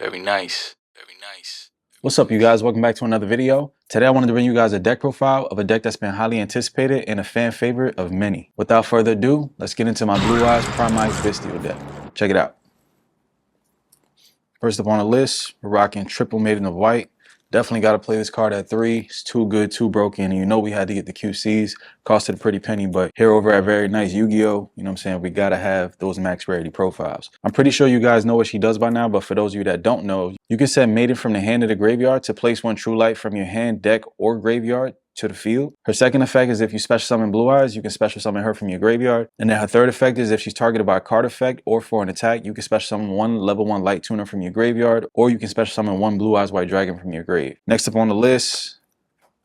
Very nice. Very nice. What's up, you guys? Welcome back to another video. Today I wanted to bring you guys a deck profile of a deck that's been highly anticipated and a fan favorite of many. Without further ado, let's get into my Blue Eyes PRIMITE BYSTIAL deck. Check it out. First up on the list, we're rocking Triple Maiden of White. Definitely got to play this card at 3. It's too good, too broken. You know we had to get the QCs. Costed a pretty penny, but here over at Very Nice Yu-Gi-Oh, you know what I'm saying, we got to have those max rarity profiles. I'm pretty sure you guys know what she does by now, but for those of you that don't know, you can send Maiden from the hand to the graveyard to place one True Light from your hand, deck, or graveyard to the field. Her second effect is if you special summon Blue Eyes, you can special summon her from your graveyard. And then her third effect is if she's targeted by a card effect or for an attack, you can special summon one level 1 Light Tuner from your graveyard, or you can special summon one Blue Eyes White Dragon from your grave. Next up on the list,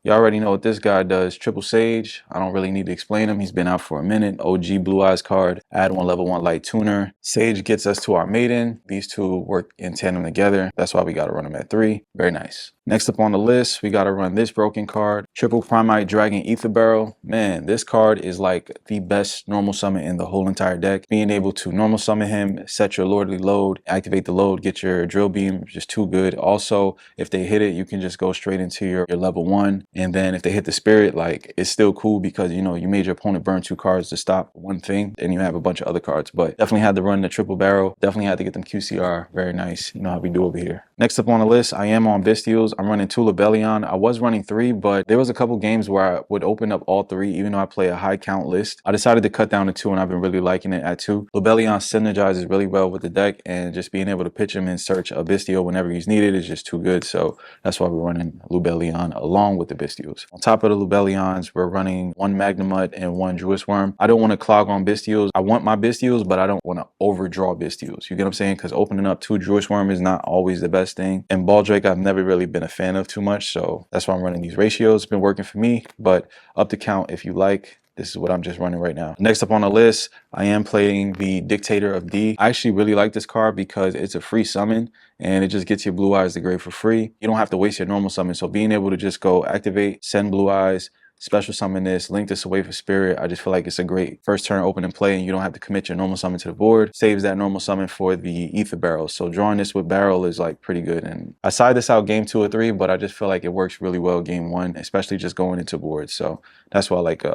you already know what this guy does. Triple Sage. I don't really need to explain him. He's been out for a minute. OG Blue Eyes card. Add one level 1 Light Tuner. Sage gets us to our Maiden. These two work in tandem together. That's why we got to run them at 3. Very nice. Next up on the list, we got to run this broken card. Triple PRIMITE Dragon Ether Barrel. Man, this card is like the best normal summon in the whole entire deck. Being able to normal summon him, set your lordly load, activate the load, get your drill beam, just too good. Also, if they hit it, you can just go straight into your level 1. And then if they hit the spirit, like, it's still cool because, you know, you made your opponent burn 2 cards to stop one thing, and you have a bunch of other cards. But definitely had to run the triple barrel. Definitely had to get them QCR. Very nice. You know how we do over here. Next up on the list, I am on Bystials. I'm running 2 Lebellion. I was running 3, but there was a couple games where I would open up all 3, even though I play a high count list. I decided to cut down to 2, and I've been really liking it at 2. Lebellion synergizes really well with the deck, and just being able to pitch him and search a Bystial whenever he's needed is just too good. So that's why we're running Lebellion along with the Bystials. On top of the Lebellions, we're running 1 Magnemite and 1 Druid Worm. I don't want to clog on Bystials. I want my Bystials, but I don't want to overdraw Bystials. You get what I'm saying? Because opening up 2 Druid Worm is not always the best thing. And Baldrake, I've never really been a fan of too much, so that's why I'm running these ratios. It's been working for me, but up to count if you like. This is what I'm just running right now. Next up on the list, I am playing the Dictator of D. I actually really like this card because it's a free summon and it just gets your Blue Eyes the grave for free. You don't have to waste your normal summon. So being able to just go activate, send Blue Eyes, special summon this, link this away for spirit, I just feel like it's a great first turn open and play, and you don't have to commit your normal summon to the board. Saves that normal summon for the Ether Barrel. So drawing this with Barrel is like pretty good. And I side this out game 2 or 3, but I just feel like it works really well game 1, especially just going into boards. So that's why I like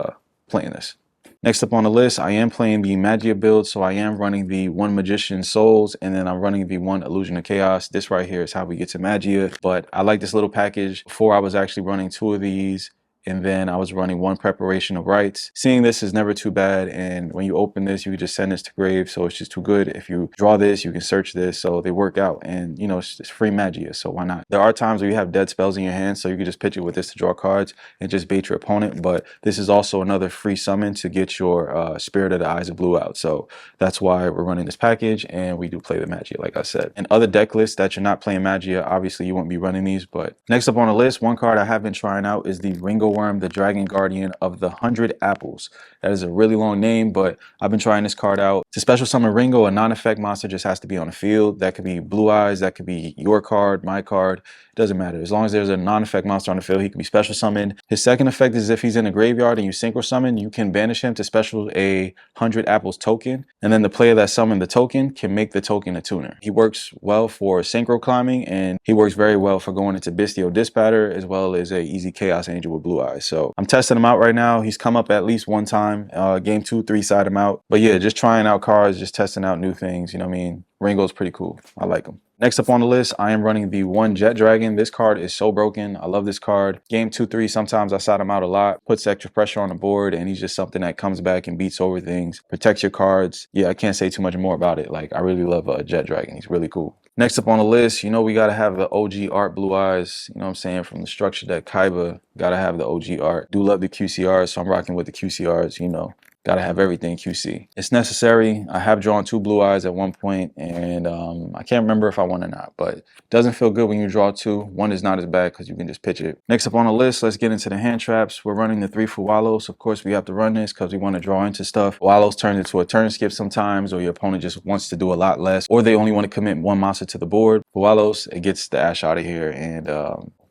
playing this. Next up on the list, I am playing the Magia build, so I am running the 1 Magician Souls, and then I'm running the 1 Illusion of Chaos. This right here is how we get to Magia, but I like this little package. Before I was actually running 2 of these, and then I was running 1 Preparation of Rites. Seeing this is never too bad, and when you open this, you can just send this to grave, so it's just too good. If you draw this, you can search this, so they work out, and you know, it's free Magia, so why not? There are times where you have dead spells in your hand, so you can just pitch it with this to draw cards and just bait your opponent, but this is also another free summon to get your Spirit of the Eyes of Blue out, so that's why we're running this package, and we do play the Magia, like I said. And other deck lists that you're not playing Magia, obviously you won't be running these, but next up on the list, 1 card I have been trying out is the Ringo Worm, the Dragon Guardian of the 100 Apples. That is a really long name, but I've been trying this card out. To special summon Ringo, a non-effect monster just has to be on the field. That could be Blue Eyes, that could be your card, my card. It doesn't matter. As long as there's a non-effect monster on the field, he can be special summoned. His second effect is if he's in a graveyard and you synchro summon, you can banish him to special a 100 Apples token, and then the player that summoned the token can make the token a tuner. He works well for synchro climbing, and he works very well for going into Bystial Dispatter, as well as a easy Chaos Angel with Blue Eyes. So I'm testing him out right now. He's come up at least 1 time. Game 2, 3 side him out. But yeah, just trying out cards, just testing out new things. You know what I mean? Ringo's pretty cool. I like him. Next up on the list, I am running the 1 Jet Dragon. This card is so broken. I love this card. Game 2, 3, sometimes I side him out a lot. Puts extra pressure on the board, and he's just something that comes back and beats over things. Protects your cards. Yeah, I can't say too much more about it. Like, I really love Jet Dragon. He's really cool. Next up on the list, you know we got to have the OG art Blue Eyes. You know what I'm saying? From the structure deck Kaiba, got to have the OG art. Do love the QCRs, so I'm rocking with the QCRs, you know. Got to have everything QC. It's necessary. I have drawn 2 Blue Eyes at one point, and I can't remember if I won or not, but it doesn't feel good when you draw 2. 1 is not as bad because you can just pitch it. Next up on the list, let's get into the hand traps. We're running the 3 Fuwalos. Of course, we have to run this because we want to draw into stuff. Fuwalos turns into a turn skip sometimes, or your opponent just wants to do a lot less, or they only want to commit 1 monster to the board. Fuwalos, it gets the ash out of here, and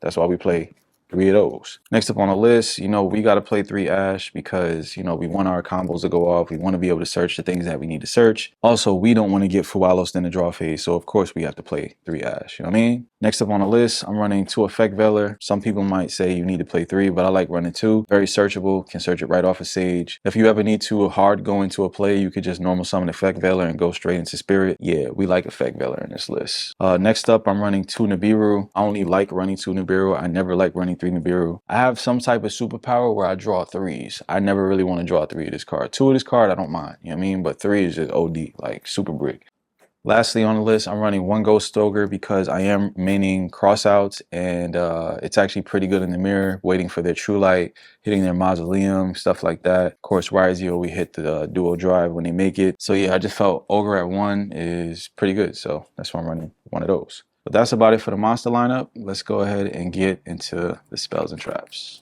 that's why we play 3 of those. Next up on the list, you know, we got to play 3 Ash because, you know, we want our combos to go off. We want to be able to search the things that we need to search. Also, we don't want to get Fualos in the draw phase. So, of course, we have to play 3 Ash. You know what I mean? Next up on the list, I'm running 2 Effect Veiler. Some people might say you need to play 3, but I like running 2. Very searchable. Can search it right off of Sage. If you ever need to hard go into a play, you could just normal summon Effect Veiler and go straight into Spirit. Yeah, we like Effect Veiler in this list. Next up, I'm running 2 Nibiru. I only like running 2 Nibiru. I never like running 3 Nibiru. I have some type of superpower where I draw 3s. I never really want to draw 3 of this card. 2 of this card, I don't mind. You know what I mean? But 3 is just OD, like super brick. Lastly on the list, I'm running 1 Ghost Stoker because I am maining crossouts and it's actually pretty good in the mirror, waiting for their True Light, hitting their Mausoleum, stuff like that. Of course, Ryzeo, we hit the dual drive when they make it. So yeah, I just felt Ogre at 1 is pretty good. So that's why I'm running 1 of those. But that's about it for the monster lineup. Let's go ahead and get into the spells and traps.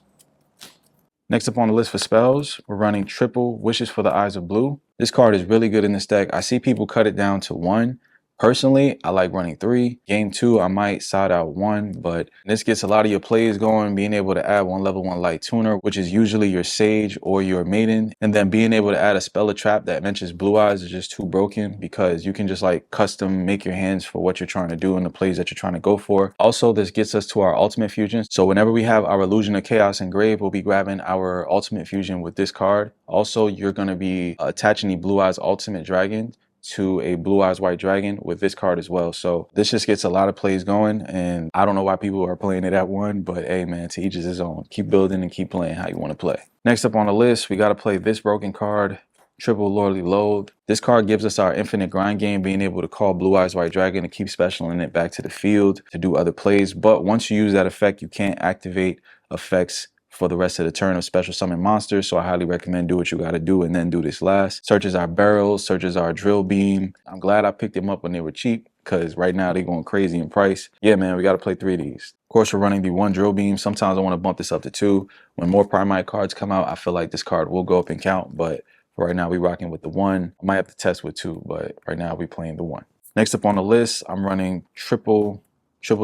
Next up on the list for spells, we're running triple Wishes for the Eyes of Blue. This card is really good in this deck. I see people cut it down to 1. Personally, I like running 3. Game 2, I might side out 1, but this gets a lot of your plays going, being able to add 1 level 1 light tuner, which is usually your Sage or your Maiden, and then being able to add a spell or trap that mentions Blue Eyes is just too broken because you can just like custom make your hands for what you're trying to do and the plays that you're trying to go for. Also, this gets us to our ultimate fusion. So whenever we have our Illusion of Chaos engraved, we'll be grabbing our ultimate fusion with this card. Also, you're going to be attaching the Blue Eyes Ultimate Dragon to a Blue Eyes White Dragon with this card as well. So this just gets a lot of plays going, and I don't know why people are playing it at 1, but hey man, to each is his own. Keep building and keep playing how you want to play. Next up on the list, we got to play this broken card, Triple Lordly Loathe. This card gives us our infinite grind game, being able to call Blue Eyes White Dragon to keep specialing it back to the field to do other plays. But once you use that effect, you can't activate effects for the rest of the turn of special summon monsters. So I highly recommend do what you got to do and then do this last. Searches our barrels, searches our drill beam. I'm glad I picked them up when they were cheap because right now they're going crazy in price. Yeah, man, we got to play 3 of these. Of course, we're running the 1 drill beam. Sometimes I want to bump this up to 2. When more PRIMITE cards come out, I feel like this card will go up in count, but for right now, we rocking with the 1. I might have to test with 2, but right now we playing the 1. Next up on the list, I'm running triple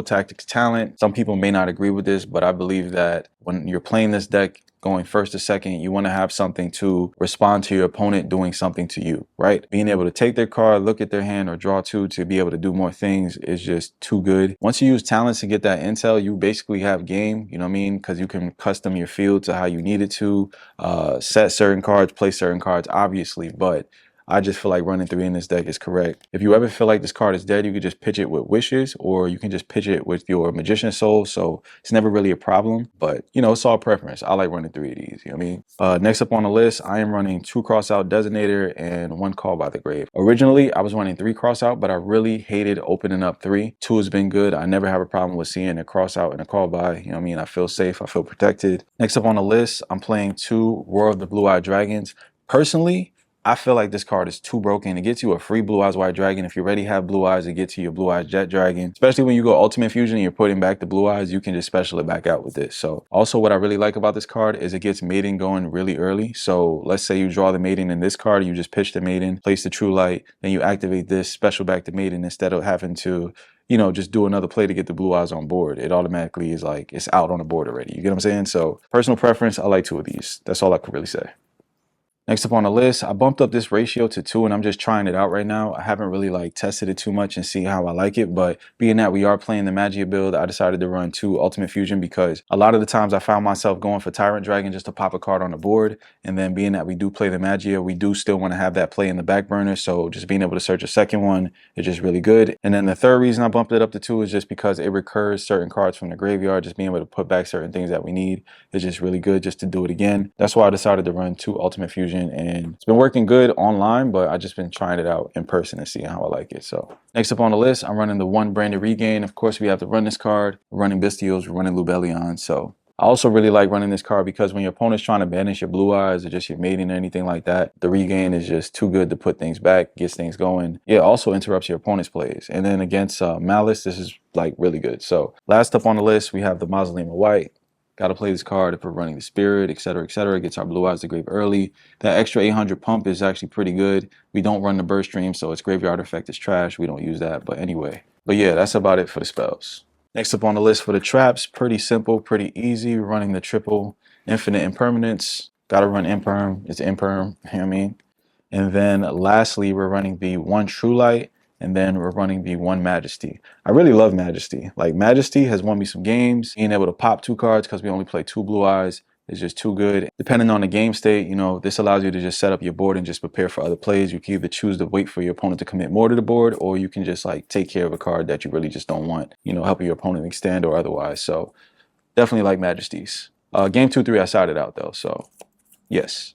tactics talent. Some people may not agree with this, but I believe that when you're playing this deck, going first to second, you want to have something to respond to your opponent doing something to you, right? Being able to take their card, look at their hand, or draw 2 to be able to do more things is just too good. Once you use talents to get that intel, you basically have game, you know what I mean? Because you can custom your field to how you need it to, set certain cards, play certain cards, obviously, but I just feel like running 3 in this deck is correct. If you ever feel like this card is dead, you could just pitch it with Wishes, or you can just pitch it with your Magician Soul. So it's never really a problem, but you know, it's all preference. I like running 3 of these, you know what I mean? Next up on the list, I am running 2 Crossout Designator and 1 Call by the Grave. Originally, I was running 3 Crossout, but I really hated opening up 3. 2 has been good. I never have a problem with seeing a Crossout and a Call by, you know what I mean? I feel safe, I feel protected. Next up on the list, I'm playing 2 Roar of the Blue-Eyed Dragons. Personally, I feel like this card is too broken. It gets you a free Blue Eyes White Dragon. If you already have Blue Eyes, it gets you your Blue Eyes Jet Dragon. Especially when you go Ultimate Fusion and you're putting back the Blue Eyes, you can just special it back out with this. So also what I really like about this card is it gets Maiden going really early. So let's say you draw the Maiden in this card, you just pitch the Maiden, place the True Light, then you activate this special back to Maiden instead of having to, you know, just do another play to get the Blue Eyes on board. It automatically is like, it's out on the board already. You get what I'm saying? So personal preference, I like 2 of these. That's all I could really say. Next up on the list, I bumped up this ratio to 2 and I'm just trying it out right now. I haven't really like tested it too much and see how I like it, but being that we are playing the Magia build, I decided to run 2 Ultimate Fusion because a lot of the times I found myself going for Tyrant Dragon just to pop a card on the board, and then being that we do play the Magia, we do still want to have that play in the back burner, so just being able to search a second one is just really good. And then the third reason I bumped it up to 2 is just because it recurs certain cards from the graveyard. Just being able to put back certain things that we need is just really good just to do it again. That's why I decided to run 2 Ultimate Fusion, and it's been working good online, but I just been trying it out in person and seeing how I like it. So next up on the list, I'm running the 1 Branded Regain. Of course, we have to run this card. We're running Bystials, we're running Lubellion. So I also really like running this card because when your opponent's trying to banish your Blue Eyes or just your Maiden or anything like that, the Regain is just too good to put things back, gets things going. Yeah, also interrupts your opponent's plays. And then against Malice, this is like really good. So last up on the list, we have the Mausoleum of White. Got to play this card if we're running the Spirit, etc., etc. Gets our Blue Eyes to grave early. That extra 800 pump is actually pretty good. We don't run the Burst Stream, so its graveyard effect is trash. We don't use that, but anyway. But yeah, that's about it for the spells. Next up on the list for the traps, pretty simple, pretty easy. We're running the triple infinite impermanence. Gotta run imperm. It's imperm, you know what I mean? And then lastly, we're running the one true light, and then we're running the one majesty. I really love majesty. Like majesty has won me some games. Being able to pop 2 cards because we only play 2 blue eyes is just too good. Depending on the game state, you know, this allows you to just set up your board and just prepare for other plays. You can either choose to wait for your opponent to commit more to the board, or you can just like take care of a card that you really just don't want, you know, helping your opponent extend or otherwise. So definitely like majesties. Game 2, 3, I sided out though. So yes.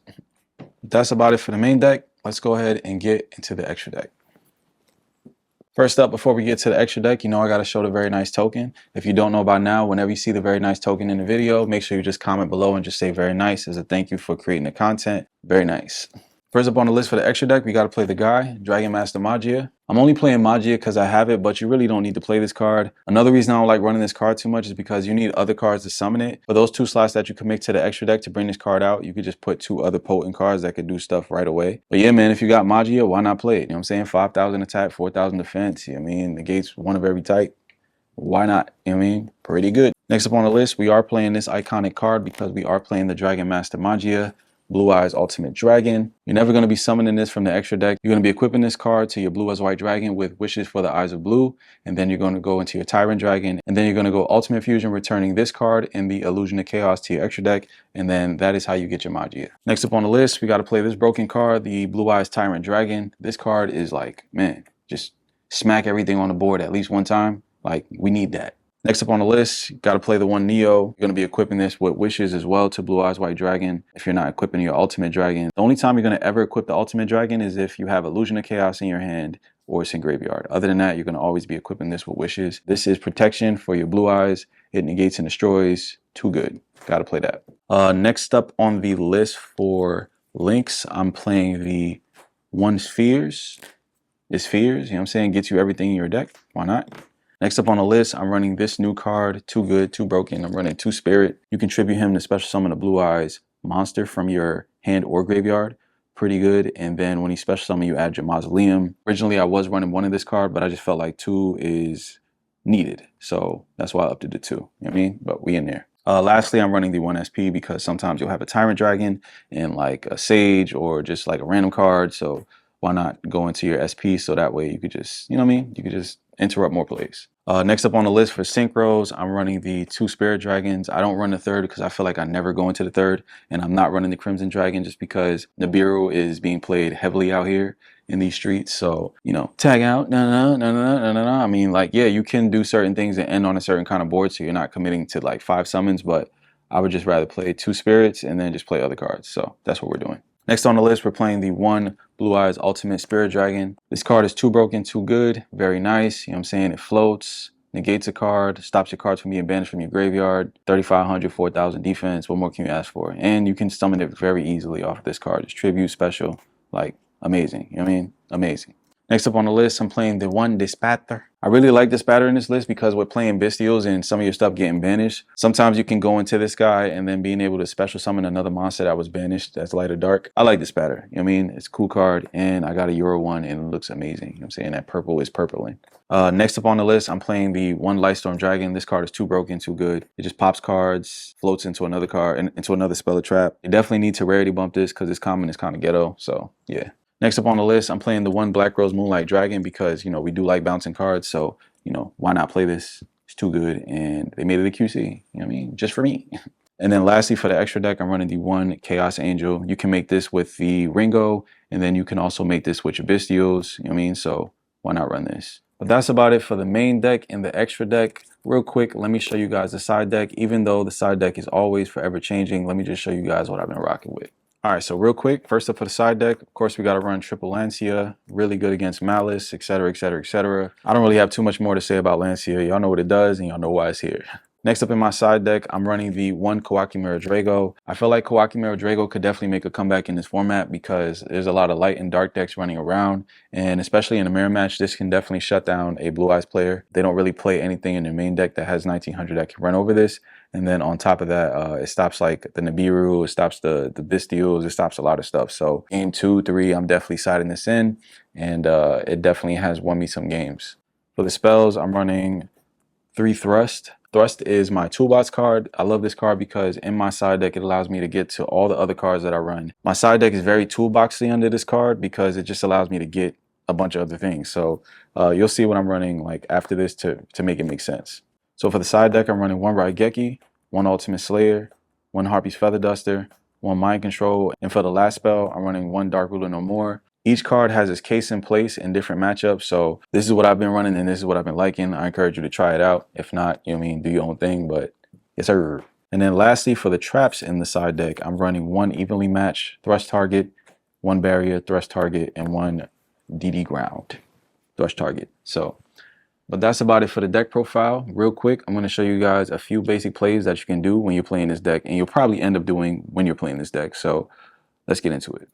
That's about it for the main deck. Let's go ahead and get into the extra deck. First up, before we get to the extra deck, you know I got to show the very nice token. If you don't know by now, whenever you see the very nice token in the video, make sure you just comment below and just say very nice as a thank you for creating the content. Very nice. First up on the list for the extra deck, we got to play the guy, Dragon Master Magia. I'm only playing Magia because I have it, but you really don't need to play this card. Another reason I don't like running this card too much is because you need other cards to summon it. For those 2 slots that you commit to the extra deck to bring this card out, you could just put 2 other potent cards that could do stuff right away. But yeah, man, if you got Magia, why not play it? You know what I'm saying? 5,000 attack, 4,000 defense. You know what I mean? Negates 1 of every type. Why not? You know what I mean? Pretty good. Next up on the list, we are playing this iconic card because we are playing the Dragon Master Magia. Blue Eyes Ultimate Dragon. You're never going to be summoning this from the extra deck. You're going to be equipping this card to your Blue Eyes White Dragon with Wishes for the Eyes of Blue, and then you're going to go into your Tyrant Dragon, and then you're going to go Ultimate Fusion, returning this card in the Illusion of Chaos to your extra deck, and then that is how you get your Magia. Next up on the list, we got to play this broken card, the Blue Eyes Tyrant Dragon. This card is like, man, just smack everything on the board at least one time. Like, we need that. Next up on the list, got to play the one Neo. You're going to be equipping this with Wishes as well to Blue Eyes White Dragon if you're not equipping your Ultimate Dragon. The only time you're going to ever equip the Ultimate Dragon is if you have Illusion of Chaos in your hand or it's in graveyard. Other than that, you're going to always be equipping this with Wishes. This is protection for your Blue Eyes. It negates and destroys. Too good. Got to play that. Next up on the list for links, I'm playing the one Spheres. It's Spheres, you know what I'm saying? Gets you everything in your deck. Why not? Next up on the list, I'm running this new card, Too Good, Too Broken. I'm running 2 Spirit. You can tribute him to special summon a Blue Eyes monster from your hand or graveyard. Pretty good. And then when he special summon, you add your Mausoleum. Originally, I was running 1 of this card, but I just felt like 2 is needed. So that's why I upped it to 2. You know what I mean? But we in there. Lastly, I'm running the 1 SP because sometimes you'll have a Tyrant Dragon and like a Sage or just like a random card. So why not go into your SP so that way you could just, you know what I mean? You could just interrupt more plays. Next up on the list for synchros, I'm running the 2 Spirit Dragons. I don't run the 3rd because I feel like I never go into the 3rd, and I'm not running the Crimson Dragon just because Nibiru is being played heavily out here in these streets. So, you know, tag out, no. I mean, like, yeah, you can do certain things and end on a certain kind of board, so you're not committing to like 5 summons, but I would just rather play 2 Spirits and then just play other cards. So that's what we're doing. Next on the list, we're playing the 1 Blue Eyes Ultimate Spirit Dragon. This card is too broken, too good. Very nice. You know what I'm saying? It floats, negates a card, stops your cards from being banished from your graveyard. 3,500, 4,000 defense. What more can you ask for? And you can summon it very easily off of this card. It's tribute, special, like amazing. You know what I mean? Amazing. Next up on the list, I'm playing the 1 Dispatter. I really like Dispatter in this list because we're playing Bystials and some of your stuff getting banished. Sometimes you can go into this guy and then being able to special summon another monster that was banished that's light or dark. I like Dispatter. You know what I mean? It's a cool card, and I got a Euro 1 and it looks amazing. You know what I'm saying? That purple is purpling. Next up on the list, I'm playing the 1 Lightstorm Dragon. This card is too broken, too good. It just pops cards, floats into another card, and into another spell or trap. You definitely need to rarity bump this because it's common, it's kind of ghetto. So yeah. Next up on the list, I'm playing the 1 Black Rose Moonlight Dragon because, you know, we do like bouncing cards. So, you know, why not play this? It's too good. And they made it a QC. You know what I mean? Just for me. And then lastly, for the extra deck, I'm running the 1 Chaos Angel. You can make this with the Ringo, and then you can also make this with your Bystials. You know what I mean? So why not run this? But that's about it for the main deck and the extra deck. Real quick, let me show you guys the side deck. Even though the side deck is always forever changing, let me just show you guys what I've been rocking with. All right, so real quick, first up for the side deck, of course, we got to run triple Lancia, really good against Malice, etc., etc., etc. I don't really have too much more to say about Lancia. Y'all know what it does, and y'all know why it's here. Next up in my side deck, I'm running the 1 Kawakimira Drago. I feel like Kawakimira Drago could definitely make a comeback in this format because there's a lot of light and dark decks running around, and especially in a mirror match, this can definitely shut down a Blue Eyes player. They don't really play anything in their main deck that has 1900 that can run over this. And then on top of that, it stops like the Nibiru, it stops the Bystials, it stops a lot of stuff. So game 2, 3, I'm definitely siding this in, and it definitely has won me some games. For the spells, I'm running 3 Thrust. Thrust is my toolbox card. I love this card because in my side deck, it allows me to get to all the other cards that I run. My side deck is very toolboxy under this card because it just allows me to get a bunch of other things. So you'll see what I'm running like after this to make it make sense. So for the side deck, I'm running 1 Raigeki, 1 Ultimate Slayer, 1 Harpy's Feather Duster, 1 Mind Control, and for the last spell, I'm running 1 Dark Ruler No More. Each card has its case in place in different matchups, so this is what I've been running and this is what I've been liking. I encourage you to try it out. If not, you know what I mean, do your own thing, but yes sir. And then lastly, for the traps in the side deck, I'm running 1 Evenly Matched Thrust Target, 1 Barrier Thrust Target, and 1 DD Ground Thrust Target. So, but that's about it for the deck profile. Real quick, I'm going to show you guys a few basic plays that you can do when you're playing this deck, and you'll probably end up doing when you're playing this deck. So let's get into it.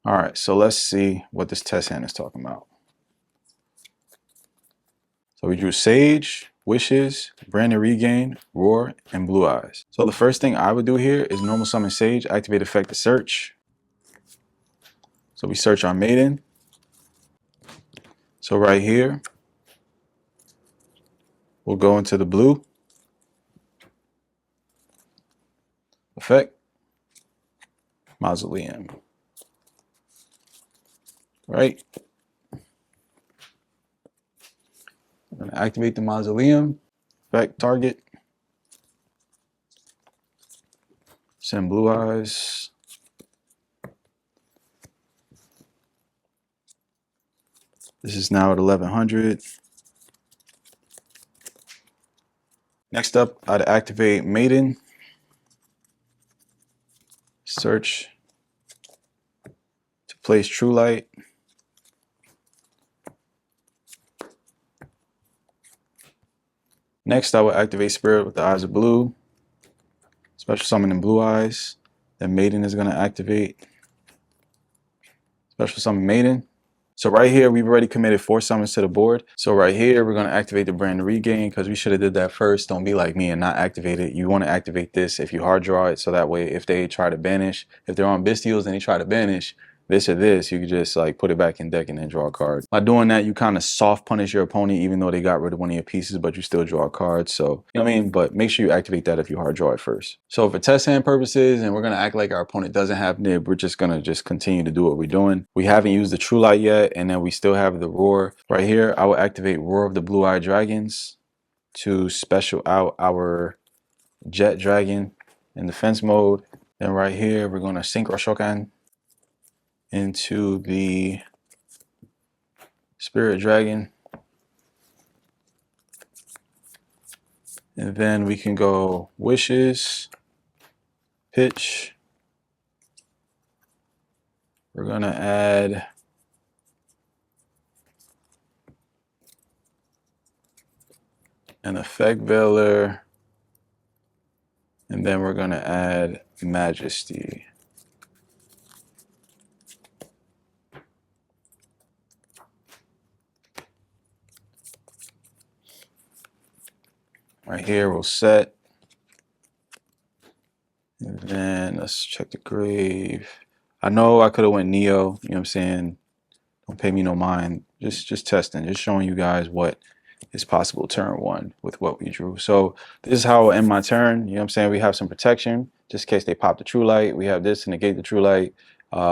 All right, so let's see what this test hand is talking about. So we drew Sage, Wishes, Brand New Regain, Roar, and Blue Eyes. So the first thing I would do here is normal summon Sage, activate effect to search. So we search our Maiden. So right here, we'll go into the blue effect, Mausoleum. Right? I'm going to activate the Mausoleum, effect target, send Blue Eyes. This is now at 1100. Next up, I'd activate Maiden, search to place True Light. Next, I will activate Spirit with the Eyes of Blue, special summon in Blue Eyes. Then Maiden is going to activate, special summon Maiden. So right here, we've already committed 4 summons to the board. So right here, we're going to activate the Brand New Regain because we should have did that first. Don't be like me and not activate it. You want to activate this if you hard draw it. So that way, if they try to banish, if they're on BYSTIALs and they try to banish this or this, you can just like put it back in deck and then draw a card. By doing that, you kind of soft punish your opponent even though they got rid of one of your pieces, but you still draw a card. So, you know what I mean? But make sure you activate that if you hard draw it first. So for test hand purposes, and we're going to act like our opponent doesn't have nib, we're just going to just continue to do what we're doing. We haven't used the True Light yet, and then we still have the Roar. Right here, I will activate Roar of the Blue-Eyed Dragons to special out our Jet Dragon in defense mode. Then right here, we're going to Synchro Shokan into the Spirit Dragon. And then we can go Wishes, Pitch. We're going to add an Effect Veiler. And then we're going to add Majesty. Right here, we'll set. And then let's check the grave. I know I could have went Neo, you know what I'm saying? Don't pay me no mind. Just testing, just showing you guys what is possible turn 1 with what we drew. So this is how I'll end my turn. You know what I'm saying? We have some protection just in case they pop the True Light. We have this to negate the True Light.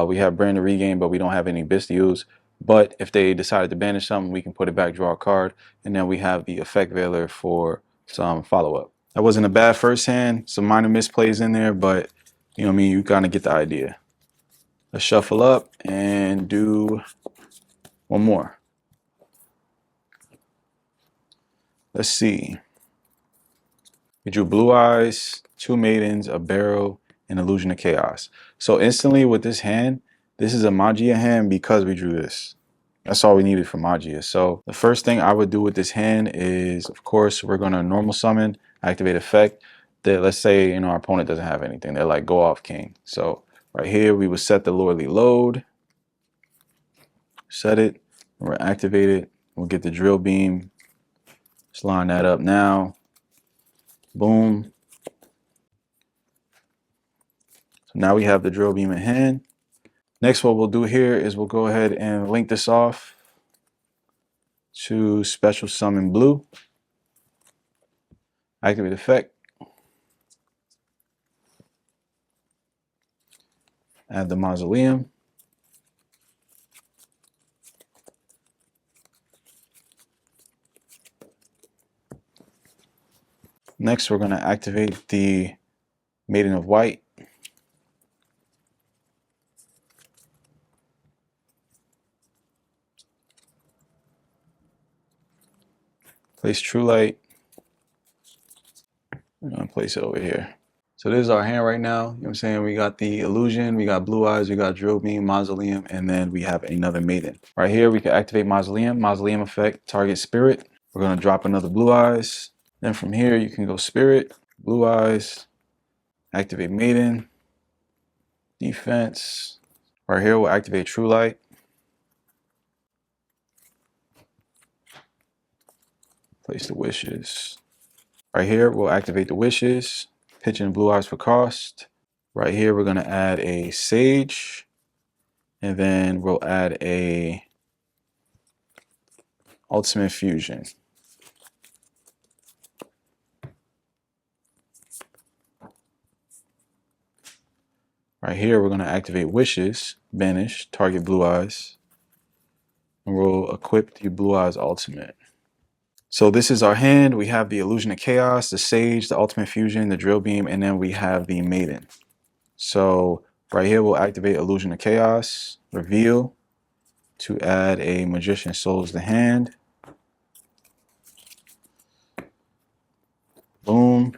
We have Brand New Regain, but we don't have any BYSTIALs. But if they decided to banish something, we can put it back, draw a card. And then we have the Effect Veiler for some follow-up. That wasn't a bad first hand. Some minor misplays in there, but you know what I mean? You kind of get the idea. Let's shuffle up and do one more. Let's see. We drew Blue Eyes, 2 Maidens, a Barrel, and Illusion of Chaos. So instantly with this hand, this is a Magia hand because we drew this. That's all we needed for Magia. So the first thing I would do with this hand is, of course, we're going to normal summon, activate effect. That let's say, you know, our opponent doesn't have anything. They're like, go off king. So right here, we would set the Lordly Load, set it, we'll activate it. We'll get the Drill Beam, Let's line that up now. Boom. So now we have the drill beam in hand. Next, what we'll do here is we'll go ahead and link this off to special summon blue. Activate effect. Add the mausoleum. Next, we're going to activate the Maiden of White. Place True Light. We're going to place it over here. So this is our hand right now. You know what I'm saying? We got the illusion, we got blue eyes, we got drill beam, mausoleum, and then we have another maiden. Right here, we can activate mausoleum effect, target spirit. We're going to drop another blue eyes. Then from here, you can go spirit, blue eyes, activate maiden, defense. Right here, we'll activate true light. Place the wishes. Right here, we'll activate the wishes, pitch in blue eyes for cost. Right here, we're going to add a sage, and then we'll add a ultimate fusion. Right here, we're going to activate wishes, banish, target blue eyes, and we'll equip the blue eyes ultimate. So this is our hand. We have the illusion of chaos, the sage, the ultimate fusion, the drill beam, and then we have the maiden. So right here, we'll activate illusion of chaos, reveal, to add a magician souls the hand. Boom.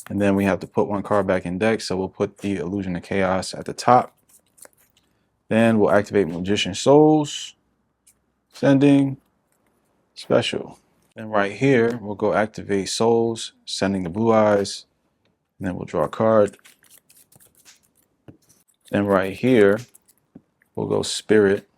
And then we have to put one card back in deck, so we'll put the illusion of chaos at the top. Then we'll activate magician souls, sending, special. Then right here, we'll go activate souls, sending the blue eyes, and then we'll draw a card. Then right here, we'll go spirit.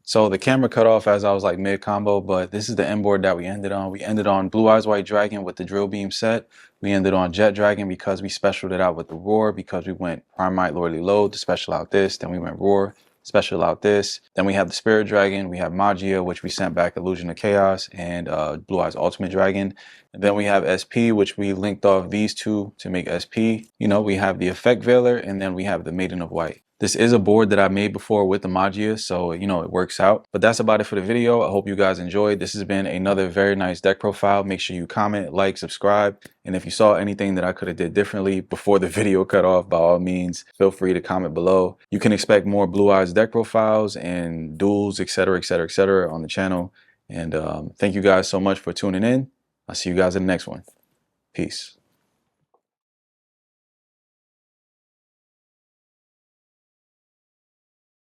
So the camera cut off as I was like mid combo, but this is the end board that we ended on. We ended on Blue Eyes White Dragon with the drill beam set. We ended on Jet Dragon because we specialed it out with the roar, because we went PRIMITE Lordly Load to special out this. Then we went roar, special out this. Then we have the Spirit Dragon. We have Magia, which we sent back Illusion of Chaos, and Blue Eyes Ultimate Dragon. And then we have SP, which we linked off these two to make SP. You know, we have the Effect Veiler, and then we have the Maiden of White. This is a board that I made before with the Magia, so you know it works out. But that's about it for the video. I hope you guys enjoyed. This has been another very nice deck profile. Make sure you comment, like, subscribe, and if you saw anything that I could have did differently before the video cut off, by all means, feel free to comment below. You can expect more Blue Eyes deck profiles and duels, etc., etc., etc. on the channel. And thank you guys so much for tuning in. I'll see you guys in the next one. Peace.